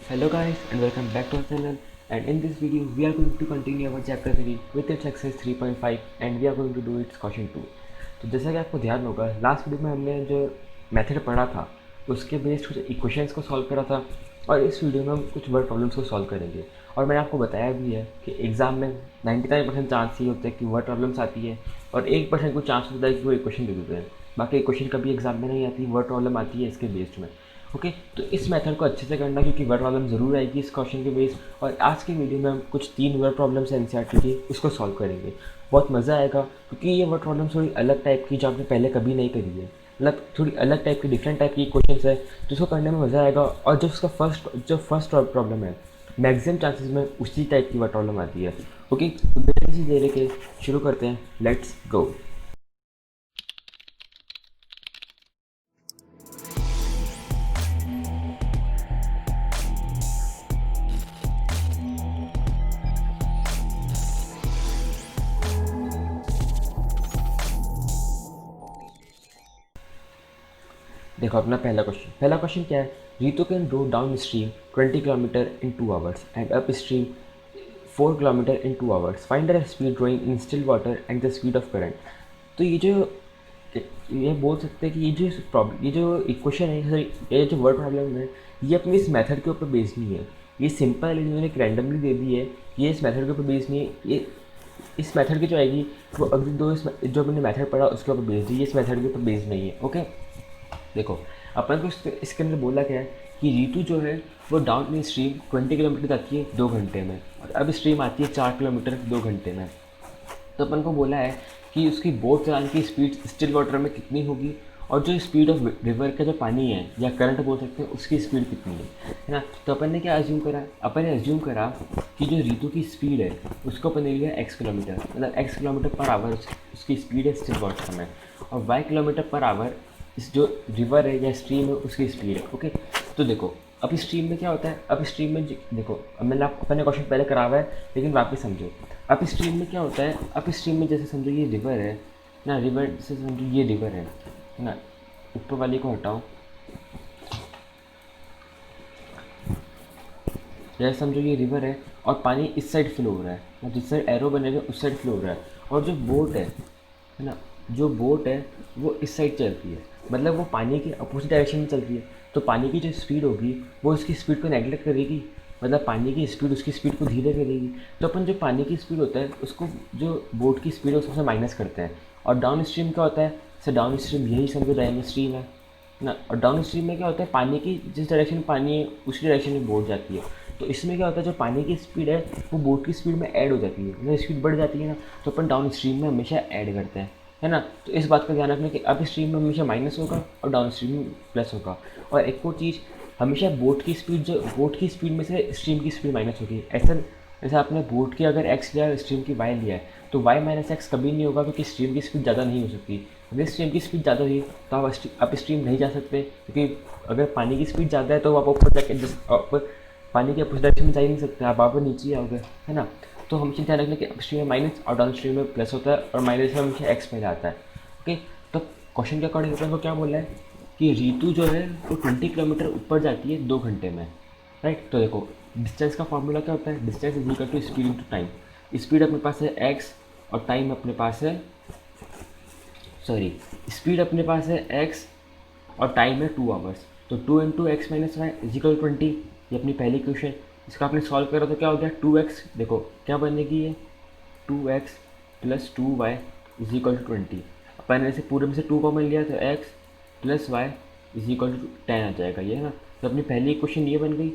Hello guys and welcome back to our channel, and in this video we are going to continue our chapter 3 with its exercise 3.5 and we are going to do its question 2। तो जैसा कि आपको ध्यान होगा last video में हमने जो method पढ़ा था उसके बेस्ड कुछ इक्वेशंस को सॉल्व करा था और इस वीडियो में हम कुछ वर्ड प्रॉब्लम्स को सॉल्व करेंगे। और मैंने आपको बताया भी है कि एग्ज़ाम में 99% चांस ये होता है कि वर्ड प्रॉब्लम्स आती है और 1% को चांस होता है कि वो इक्वेशन दे देते हैं। बाकी इक्वेशन कभी एग्जाम में नहीं आती, वर्ड प्रॉब्लम आती है इसके बेस्ड में। ओके तो इस मेथड को अच्छे से करना क्योंकि वर्ड प्रॉब्लम ज़रूर आएगी इस क्वेश्चन के बेस। और आज की वीडियो में हम कुछ 3 वर्ड प्रॉब्लम्स हैं एनसीईआरटी की, उसको सॉल्व करेंगे। बहुत मज़ा आएगा क्योंकि ये वर्ड प्रॉब्लम थोड़ी अलग टाइप की जो आपने पहले कभी नहीं करी है, मतलब थोड़ी अलग टाइप की डिफरेंट टाइप की क्वेश्चन है जिसको करने में मज़ा आएगा। और जो उसका फर्स्ट प्रॉब्लम है मैक्सिमम चांसेस में उसी टाइप की वर्ड प्रॉब्लम आती है। ओके तो बिना किसी देरी के शुरू करते हैं, लेट्स गो। देखो अपना पहला क्वेश्चन क्या है। Ritu can row down stream 20 kilometre in 2 hours and up stream 4 kilometre in 2 hours. Find the speed drawing in still water and the speed of current. तो ये बोल सकते हैं कि ये जो इक्वेशन है, सॉरी ये जो वर्ड प्रॉब्लम है, ये अपनी इस मेथड के ऊपर बेस्ड नहीं है। ये सिंपल इन्होंने एक रैंडमली दे दी है, ये इस मेथड के ऊपर बेस्ड नहीं है। ये इस मेथड की जो आएगी वो अगली दो जो अपने मेथड पढ़ा उसके ऊपर बेस्ड है, ये इस मेथड के ऊपर बेस्ड नहीं है। ओके देखो अपन को इसके अंदर बोला क्या है कि रितु जो है वो डाउन इन स्ट्रीम 20 किलोमीटर जाती है 2 घंटे में और अब स्ट्रीम आती है 4 किलोमीटर 2 घंटे में। तो अपन को बोला है कि उसकी बोट चलाने की स्पीड स्टिल वाटर में कितनी होगी और जो स्पीड ऑफ रिवर का जो पानी है या करंट बोल सकते हैं उसकी स्पीड कितनी है ना। तो अपन ने क्या अज्यूम करा, अपन ने अज्यूम करा कि जो रितु की स्पीड है उसको अपन ने लिया x किलोमीटर, मतलब x किलोमीटर पर आवर उसकी स्पीड है स्टिल वाटर में, और y किलोमीटर पर आवर इस जो रिवर है या स्ट्रीम है उसकी स्पीड है। ओके तो देखो अब स्ट्रीम में क्या होता है, अब स्ट्रीम में देखो अब मैंने आपको अपने क्वेश्चन पहले करा हुआ है लेकिन वापस समझो। अब स्ट्रीम में क्या होता है, अब स्ट्रीम में जैसे समझो ये रिवर है ना, रिवर जैसे समझो ये रिवर है ना, ऊपर वाली को हटाओ, जैसे समझो ये रिवर है और पानी इस साइड फ्लो हो रहा है, मतलब जिस साइड एरो बनेगा उस साइड फ्लो हो रहा है, और जो बोट है ना, जो बोट है वो इस साइड चलती है, मतलब वो पानी के अपोजिट डायरेक्शन में चलती है। तो पानी की जो स्पीड होगी वो उसकी स्पीड को नेगलेक्ट करेगी, मतलब पानी की स्पीड उसकी स्पीड को धीरे करेगी। तो अपन जो पानी की स्पीड होता है उसको जो बोट की स्पीड है उससे माइनस करते हैं। और डाउन स्ट्रीम क्या होता है, जैसे डाउन स्ट्रीम यही समझो डाउन स्ट्रीम है ना, और डाउन स्ट्रीम में क्या होता है पानी की जिस डायरेक्शन में पानी है उसी डायरेक्शन में बोट जाती है। तो इसमें क्या होता है जो पानी की स्पीड है वो बोट की स्पीड में ऐड हो जाती है, मतलब स्पीड बढ़ जाती है ना, तो अपन डाउन स्ट्रीम में हमेशा ऐड करते हैं, है ना। तो इस बात का ध्यान रखना कि अप स्ट्रीम में हमेशा माइनस होगा और डाउन स्ट्रीम में प्लस होगा। और एक और चीज़, हमेशा बोट की स्पीड में से स्ट्रीम की स्पीड माइनस होगी। ऐसा जैसे आपने बोट की अगर एक्स लिया स्ट्रीम की वाई लिया है तो वाई माइनस एक्स कभी नहीं होगा क्योंकि स्ट्रीम की स्पीड ज़्यादा नहीं हो सकती। अगर स्ट्रीम की स्पीड ज़्यादा हुई तो आप अप स्ट्रीम नहीं जा सकते, क्योंकि अगर पानी की स्पीड ज़्यादा है तो आप ऊपर जाके आप पानी के अपोजिट डायरेक्शन में जा ही नहीं सकते, आप वापस नीचे ही आओगे, है ना। तो हमेशा ध्यान रखना कि अप स्ट्रीम में माइनस और डाउन स्ट्रीम में प्लस होता है और माइनस में हमेशा एक्स पहले आता है। ओके तो क्वेश्चन के अकॉर्डिंग अपन को क्या बोला है कि रितु जो है वो 20 किलोमीटर ऊपर जाती है 2 घंटे में, राइट। तो देखो डिस्टेंस का फॉर्मूला क्या होता है, distance is equal to speed into time. Speed अपने पास है x और टाइम अपने पास है, सॉरी स्पीड अपने पास है x और टाइम है 2 आवर्स। तो 2 into x minus y is equal 20, ये अपनी पहली क्वेश्चन। इसका आपने सॉल्व करा तो क्या हो गया 2x, देखो क्या बनेगी ये 2x plus 2y is equal to 20। अपन ने से पूरे में से 2 कॉमन लिया तो x plus y is equal to 10 आ जाएगा, ये है ना। तो अपनी पहली इक्वेशन ये बन गई,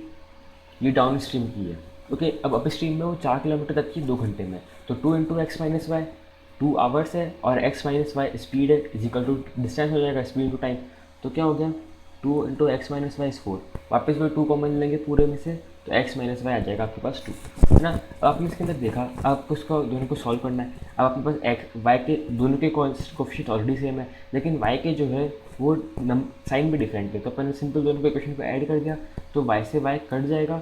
ये डाउन स्ट्रीम की है। ओके अब अप स्ट्रीम में वो 4 किलोमीटर तक की 2 घंटे में, तो 2 into x minus y 2 hours है और x माइनस वाई स्पीड है इज इक्वल टू डिस्टेंस हो जाएगा स्पीड इंटू टाइम। तो क्या हो गया 2 into x minus y is 4, वापस में 2 कॉमन लेंगे पूरे में से तो x माइनस वाई आ जाएगा आपके पास 2, है ना। अब आपने इसके अंदर देखा आपको उसको दोनों को सॉल्व करना है। अब आपके पास एक्स वाई के दोनों के कोफिशिएंट ऑलरेडी सेम है लेकिन y के जो है वो साइन भी डिफरेंट है, तो अपन ने सिंपल दोनों को इक्वेशन को ऐड कर दिया तो y से y कट जाएगा,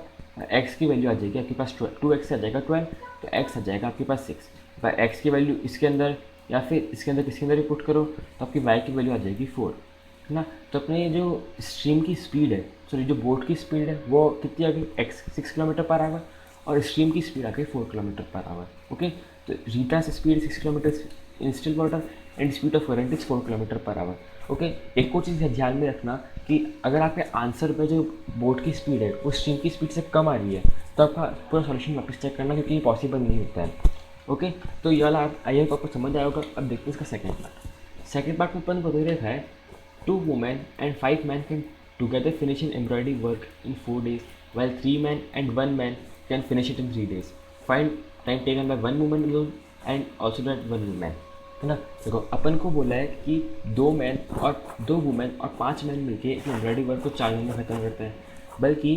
x की वैल्यू आ जाएगी आपके पास 2x आ जाएगा 12, तो x आ जाएगा आपके पास 6। अगर x की वैल्यू इसके अंदर या फिर इसके अंदर किसके अंदर भी पुट करो तो आपकी y की वैल्यू आ जाएगी 4, है ना। तो अपने जो स्ट्रीम की स्पीड है सॉरी जो बोट की स्पीड है वो कितनी आ गई, एक्स 6 किलोमीटर पर आवर, और स्ट्रीम की स्पीड आ गई 4 किलोमीटर पर आवर। ओके, तो Rita's speed 6 kilometre in still water and speed of current is 4 kilometre per hour. Okay, एक और चीज़ ध्यान में रखना कि अगर आपके आंसर पे जो बोट की स्पीड है वो स्ट्रीम की स्पीड से कम आ रही है तो आपका पूरा सॉल्यूशन वापस चेक करना, क्योंकि ये पॉसिबल नहीं होता है। ओके, तो ये वाला आप आई होप आपको समझ आया होगा। अब देखते हैं इसका सेकंड पार्ट। सेकंड पार्ट में अपन को दे रखा है 2 women and 5 men can together finish an embroidery work in 4 days, while 3 men and 1 man can finish it in 3 days. Find time taken by 1 woman alone and also that 1 woman। है ना, देखो अपन को बोला है कि 2 मैन और 2 women और 5 man मिलके एक एम्ब्रॉयडरी वर्क को 4 दिन में ख़त्म करते हैं, बल्कि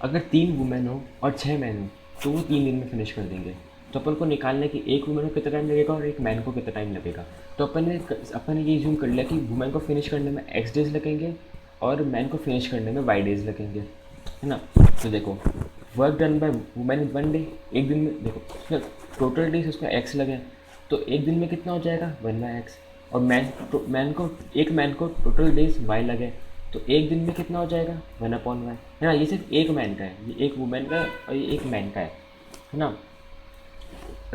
अगर 3 वुमेन हो और 6 मैन हो तो वो 3 दिन में फिनिश कर देंगे। तो अपन को निकालना है कि एक वुमेन को कितना टाइम लगेगा और एक मैन को कितना टाइम लगेगा। तो अपन ने ये जूम कर लिया कि वुमेन को फिनिश करने में एक्स डेज लगेंगे और मैन को फिनिश करने में वाई डेज लगेंगे, है ना। तो देखो work done by women in 1 day, एक दिन में देखो टोटल डेज उसका एक्स लगे, तो एक दिन में कितना हो जाएगा 1/x। और एक मैन को टोटल डेज वाई लगे, तो एक दिन में कितना हो जाएगा 1/y, है ना। ये सिर्फ एक मैन का है, ये एक वुमेन का है और ये एक मैन का है ना।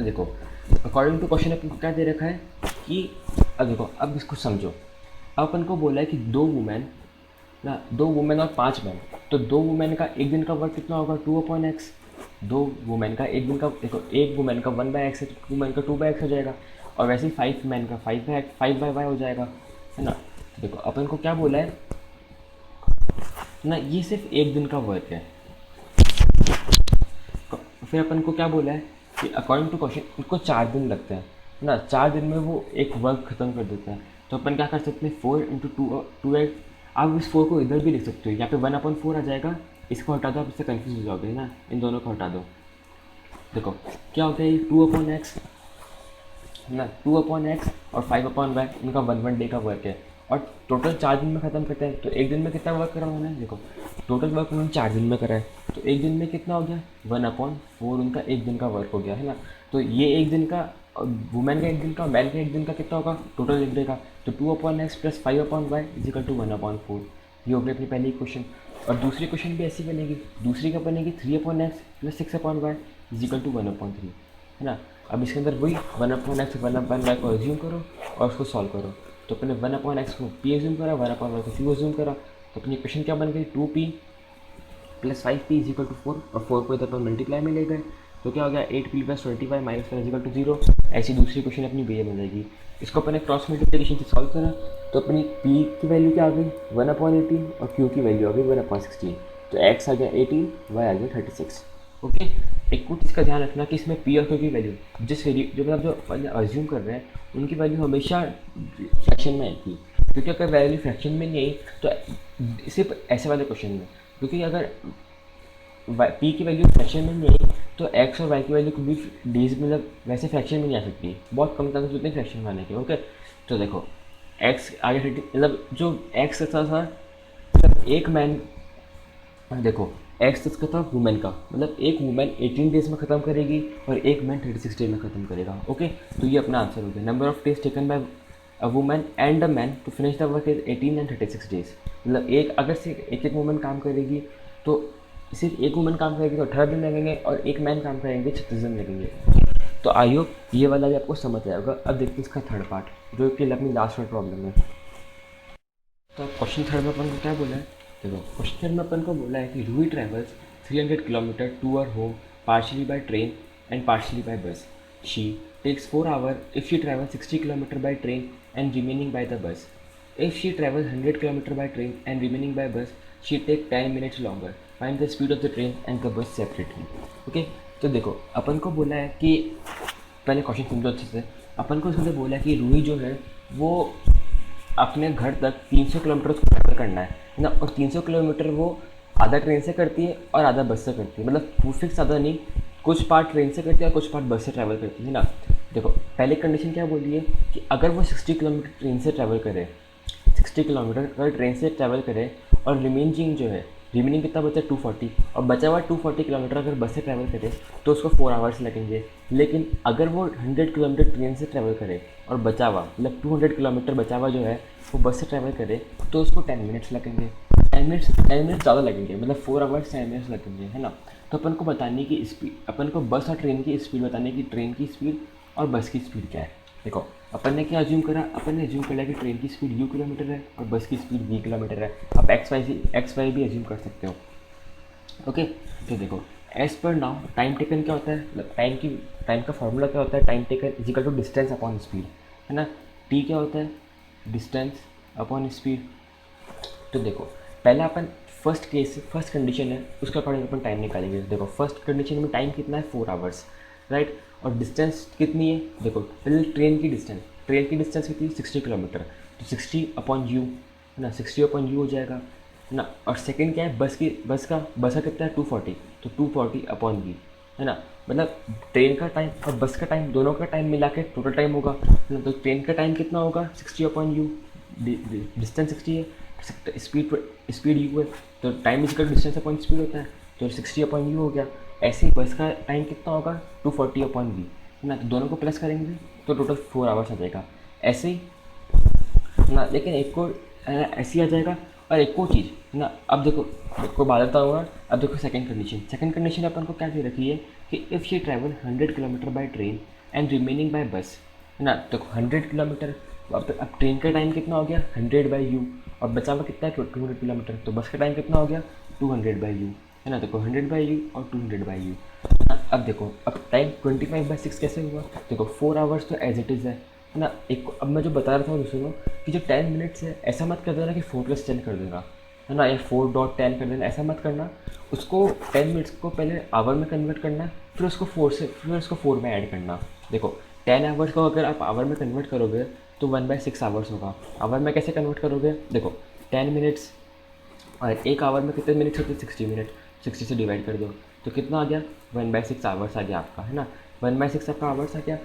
देखो अकॉर्डिंग टू क्वेश्चन अपन को क्या दे रखा है कि अब देखो, अब इसको समझो। अब अपन को बोला है कि 2 वुमेन ना, 2 वुमेन और 5 मैन, तो 2 वुमेन का एक दिन का वर्क कितना होगा 2/x। 2 वुमेन का एक दिन का, देखो एक वुमेन का 1/x है तो 2 मैन का 2/x हो जाएगा, और वैसे ही 5 मैन का 5/y हो जाएगा, है ना। तो देखो अपन को क्या बोला है ना, ये सिर्फ एक दिन का वर्क है। फिर अपन को क्या बोला है कि अकॉर्डिंग टू क्वेश्चन उनको 4 दिन लगते हैं ना, 4 दिन में वो एक वर्क ख़त्म कर देते हैं। तो अपन क्या कर सकते हैं 4 × 2 आप इस 4 को इधर भी लिख सकते हो, यहाँ पे 1/4 आ जाएगा, इसको हटा दो, आप इससे कन्फ्यूज हो जाओगे ना, इन दोनों को हटा दो। देखो क्या होता है ये 2/x ना, 2/x और 5/y इनका 1 डे का वर्क है, और टोटल 4 दिन में ख़त्म करते हैं। तो एक दिन में कितना वर्क करा उन्होंने, देखो टोटल वर्क उन्होंने 4 दिन में करा है, तो एक दिन में कितना हो गया 1/4 उनका एक दिन का वर्क हो गया, है ना। तो ये एक दिन का, वुमेन का एक दिन का, मैन का एक दिन का कितना होगा टोटल एक डे का, तो 2/x plus 5/y is equal to 1/4। ये हो गई अपनी पहली क्वेश्चन। और दूसरी क्वेश्चन भी ऐसी बनेगी, दूसरी का बनेगी 3/x plus 6/y is equal to 1/3, है ना। अब इसके अंदर वही 1/x 1/y को एज्यूम करो और उसको सॉल्व करो। तो अपने 1/x को p एज्यूम करा, 1/y को q एज्यूम करा, तो अपनी क्वेश्चन क्या बन गई 2p plus 5p is equal to 4, और 4 को इधर पर मल्टीप्लाई में ले गए, तो क्या हो गया 8p plus 25 minus 1 is equal to 0। ऐसी दूसरी क्वेश्चन अपनी ये बन जाएगी। इसको अपने क्रॉस मल्टीप्लिकेशन से सॉल्व करा, तो अपनी p की वैल्यू क्या आ गई 1/18 और q की वैल्यू आ गई 1/16। तो x आ गया 18, y आ गया 36। ओके, एक कुछ चीज़ का ध्यान रखना कि इसमें p और q की वैल्यू जिस वैल्यू जो मतलब जो अज्यूम कर रहे हैं उनकी वैल्यू हमेशा फ्रैक्शन में आएगी, क्योंकि अगर वैल्यू फ्रैक्शन में नहीं आई तो सिर्फ ऐसे वाले क्वेश्चन में, क्योंकि अगर p की वैल्यू फ्रैक्शन में नहीं आई तो x और y की वैल्यू कभी डेज मतलब वैसे फ्रैक्शन में नहीं आ सकती, बहुत कम चांसेस होते हैं फ्रैक्शन में आने के। ओके, तो देखो x आगे मतलब जो x था मतलब एक मैन, देखो एक्स इसका था वुमेन का, मतलब एक वुमेन 18 डेज में ख़त्म करेगी और एक मैन 36 डेज में ख़त्म करेगा। ओके, तो ये अपना आंसर हो गया। Number of days taken by a women and a man to finish the work is 18 and 36 days. मतलब अगर सिर्फ एक वुमेन काम करेगी तो सिर्फ एक वुमेन काम करेगी तो 18 दिन लगेंगे, और एक मैन काम करेंगे 36 दिन लगेंगे। तो आई होप ये वाला भी आपको समझ आएगा। अब देखते हैं इसका थर्ड पार्ट, जो कि अपनी लास्ट वाला प्रॉब्लम है। तो क्वेश्चन थर्ड में अपन को क्या बोला है, देखो क्वेश्चन में अपन को बोला है कि Ruhi travels 300 kilometre to her home partially by train and partially by bus. She takes 4 hours if she travels 60 kilometer by train and remaining by the bus. If she travels 100 kilometer by train and remaining by bus, she take 10 minutes longer. Find the speed of the train and the bus separately. Okay, तो देखो अपन को बोला है कि पहले question समझो अच्छे से। अपन को इसमें बोला है कि रूही जो है वो अपने घर तक 300 किलोमीटर उसको ट्रैवल करना है ना, और 300 किलोमीटर वो आधा ट्रेन से करती है और आधा बस से करती है, मतलब फिक्स आधा नहीं, कुछ पार्ट ट्रेन से करती है और कुछ पार्ट बस से ट्रैवल करती है ना। देखो पहले कंडीशन क्या बोली है कि अगर वो 60 किलोमीटर ट्रेन से ट्रैवल करे, 60 किलोमीटर अगर ट्रेन से ट्रैवल करे और रिमेनिंग कितना बचा 240, और बचा हुआ 240 किलोमीटर अगर बस से ट्रैवल करे तो उसको 4 hours लगेंगे। लेकिन अगर वो 100 किलोमीटर ट्रेन से ट्रैवल करे और बचा हुआ मतलब 200 किलोमीटर बचा हुआ जो है वो बस से ट्रैवल करे तो उसको 10 मिनट्स लगेंगे। 10 मिनट्स ज़्यादा लगेंगे, मतलब 4 आवर्स 10 मिनट्स लगेंगे, है ना। तो अपन को बताने की स्पीड, अपन को बस और ट्रेन की स्पीड बताने की, ट्रेन की स्पीड और बस की स्पीड क्या है। देखो अपन ने क्या अज्यूम करा, अपन ने अज्यूम करा कि ट्रेन की स्पीड u किलोमीटर है और बस की स्पीड v किलोमीटर है। आप एक्स वाई भी अज्यूम कर सकते हो। ओके, तो देखो as per now time taken क्या होता है, मतलब टाइम का फॉर्मूला क्या होता है, time taken is equal to distance upon speed, है ना। टी क्या होता है, डिस्टेंस अपॉन स्पीड। तो देखो पहला अपन फर्स्ट कंडीशन है उसके अकॉर्डिंग अपन टाइम निकालेंगे। देखो फर्स्ट कंडीशन में टाइम कितना है 4 आवर्स, राइट। और डिस्टेंस कितनी है, देखो पहले ट्रेन की डिस्टेंस कितनी है 60 किलोमीटर, तो 60 अपॉन यू, है ना, 60 अपॉन यू हो जाएगा, है ना। और सेकंड क्या है, बस का कितना है 240, तो 240 अपॉन वी, है ना। मतलब ट्रेन का टाइम और बस का टाइम दोनों का टाइम मिला के टोटल टाइम होगा, है ना। तो ट्रेन का टाइम कितना होगा 60 अपॉन यू, डिस्टेंस 60 है, स्पीड यू है, तो time is equal distance upon speed होता है, तो 60 अपॉन यू हो गया। ऐसे ही बस का टाइम कितना होगा 240 अपॉन वी, है ना। तो दोनों को प्लस करेंगे तो टोटल 4 आवर्स आ जाएगा, ऐसे ही ना। लेकिन एक को ऐसे ही आ जाएगा। और एक को चीज़, है ना, अब देखो बात बताऊँगा। अब देखो सेकंड कंडीशन अपन को क्या दे रखी है कि if she travel 100 kilometre by train and remaining by bus, है ना। देखो 100 किलोमीटर, अब ट्रेन का टाइम कितना हो गया 100 बाई यू, और बचा हुआ कितना है 200 किलोमीटर, तो बस का टाइम कितना हो गया 200 बाई यू, है ना। देखो 100 बाई यू और 200 बाई यू। अब देखो अब टाइम 25/6 कैसे हुआ, देखो 4 आवर्स तो एज इट इज़ है ना। एक अब मैं जो बता रहा था वो सुनो कि जो 10 मिनट्स है ऐसा मत कर देना कि 4+10 कर देगा, है ना, या 4.10 कर देना, ऐसा मत करना। उसको 10 मिनट्स को पहले आवर में कन्वर्ट करना, फिर उसको 4 में ऐड करना। देखो 10 आवर्स को अगर आप आवर में कन्वर्ट करोगे तो 1/6 आवर्स होगा। आवर में कैसे कन्वर्ट करोगे, देखो 10 मिनट्स और एक आवर में कितने मिनट्स होते हैं 60 मिनट, 60 से डिवाइड कर दो तो कितना आ गया 1/6 आवर्स आ गया आपका, है ना। 1/6 आपका आवर्स आ गया।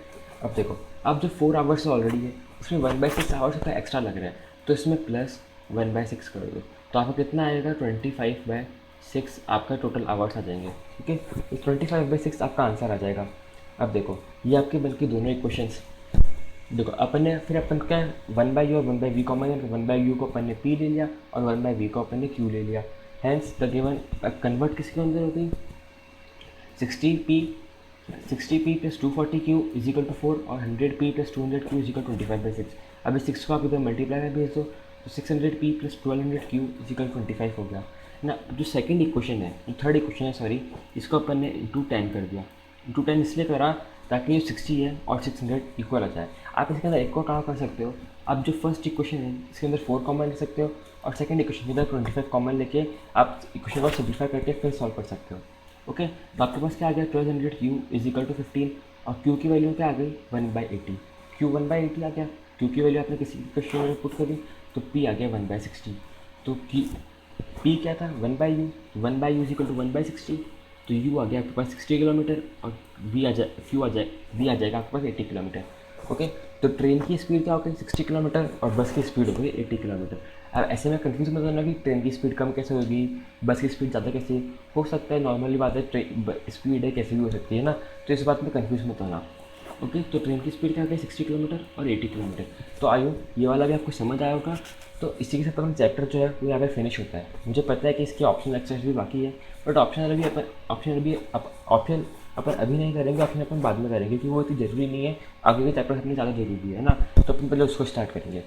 अब देखो अब जो 4 आवर्स ऑलरेडी है उसमें 1/6 आवर्स का एक्स्ट्रा लग रहा है, तो इसमें प्लस 1/6 कर दो तो आपको कितना आएगा 25/6 आपका टोटल आवर्स आ जाएंगे, ठीक है। तो 25/6 आपका आंसर आ जाएगा। अब देखो ये आपके बल्कि दोनों इक्वेशंस, देखो अपन क्या 1/u और 1/v कॉमन है, तो 1/u को अपन ने p ले लिया और 1/v को अपन ने q ले लिया। हैंस द गिवन कन्वर्ट किसके अंदर होती है 60p 60p plus 240q is equal to 4 और 100p plus 200q is equal 25/6। अब इस 6 को आप इधर मल्टीप्लाई में भेज दो तो 600p plus 1200q is equal 25 हो गया ना। जो सेकंड इक्वेशन है, थर्ड इक्वेशन है सॉरी, इसको अपन ने इंटू 10 कर दिया। इंटू 10 इसलिए करा ताकि ये 60 है और 600 इक्वल आ जाए। आप इसके अंदर एक को क्या कर सकते हो, आप जो फर्स्ट इक्वेशन है इसके अंदर 4 कॉमन ले सकते हो और सेकंड इक्वेशन के अंदर 25 कॉमन लेके आप इक्वेशन को सिम्प्लीफाई करके फिर सॉल्व कर सकते हो। ओके, तो आपके पास क्या आ गया 1200q इज इक्वल टू 15 और q की वैल्यू क्या आ गई 1/80। q 1/80 आ गया, q की वैल्यू आपने किसी क्वेश्चन में पुट करी तो p आ गया 1/60। तो p क्या था 1/u, 1/u is equal to 1/60, तो u आ गया आपके पास 60 किलोमीटर और v आ जाएगा आपके पास 80 किलोमीटर। ओके, तो ट्रेन की स्पीड क्या हो गई 60 किलोमीटर और बस की स्पीड हो गई 80 किलोमीटर। अब ऐसे में कंफ्यूज मत होना कि ट्रेन की स्पीड कम कैसे होगी, बस की स्पीड ज़्यादा कैसे हो सकता है, नॉर्मली बात है स्पीड है कैसे भी हो सकती है ना, तो इस बात में कंफ्यूज मत होना। ओके, तो ट्रेन की स्पीड क्या हो गई 60 किलोमीटर और 80 किलोमीटर। तो आयो ये वाला भी आपको समझ आया होगा। तो इसी के साथ अपना चैप्टर जो है वो यहाँ पे फिनिश होता है। मुझे पता है कि इसके ऑप्शनल एक्सरसाइज भी बाकी है, बट ऑप्शन अपन अभी नहीं करेंगे, ऑप्शन अपन बाद में करेंगे क्योंकि वो इतनी ज़रूरी नहीं है, आगे के चैप्टर अपने ज़्यादा ज़रूरी है ना, तो अपन पहले उसको स्टार्ट करेंगे।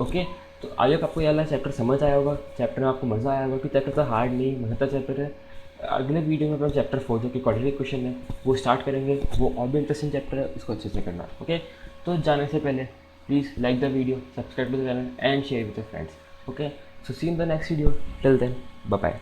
ओके, तो आगे आपको ये वाला चैप्टर समझ आया होगा, चैप्टर में आपको मज़ा आया होगा कि चैप्टर तो हार्ड नहीं मज़ा का चैप्टर है। अगले वीडियो में अपन चैप्टर 4 जो कि क्वाड्रेटिक क्वेश्चन है वो स्टार्ट करेंगे, वो और भी इंटरेस्टिंग चैप्टर है, उसको अच्छे से करना। ओके, तो जाने से पहले please like the video, subscribe to the channel and share with your friends. Okay, so see in the next video, till then bye bye.